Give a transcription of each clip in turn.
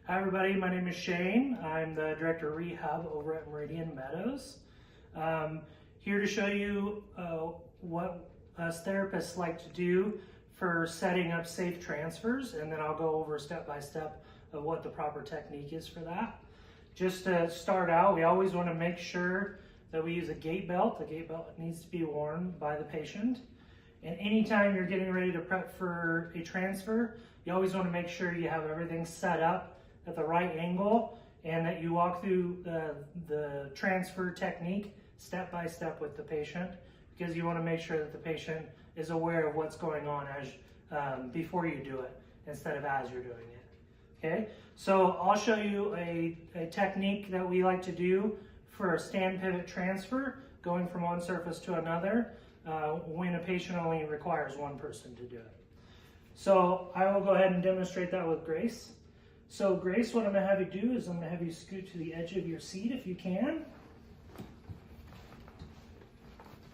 Hi everybody, my name is Shane. I'm the Director of Rehab over at Meridian Meadows. Here to show you what us therapists like to do for setting up safe transfers, and then I'll go over step by step of what the proper technique is for that. Just to start out, we always want to make sure that we use a gait belt. The gait belt needs to be worn by the patient. And anytime you're getting ready to prep for a transfer, you always want to make sure you have everything set up at the right angle and that you walk through the transfer technique step by step with the patient, because you want to make sure that the patient is aware of what's going on before you do it instead of as you're doing it. Okay, so I'll show you a technique that we like to do for a stand pivot transfer, going from one surface to another when a patient only requires one person to do it. So I will go ahead and demonstrate that with Grace. So Grace, what I'm going to have you do is I'm going to have you scoot to the edge of your seat if you can.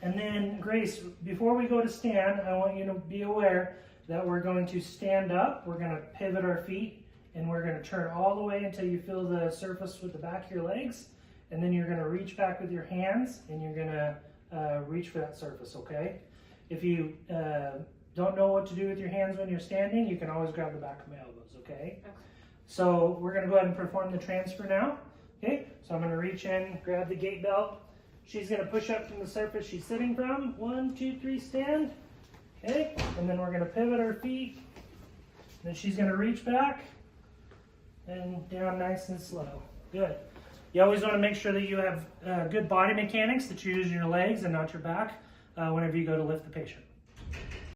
And then Grace, before we go to stand, I want you to be aware that we're going to stand up, we're going to pivot our feet, and we're going to turn all the way until you feel the surface with the back of your legs. And then you're going to reach back with your hands and you're going to reach for that surface, okay? If you don't know what to do with your hands when you're standing, you can always grab the back of my elbows, okay? So we're going to go ahead and perform the transfer now. Okay, so I'm going to reach in, grab the gait belt. She's going to push up from the surface she's sitting from. 1, 2, 3, stand. Okay, and then we're going to pivot our feet. Then she's going to reach back and down nice and slow. Good. You always want to make sure that you have good body mechanics, that you're using your legs and not your back whenever you go to lift the patient.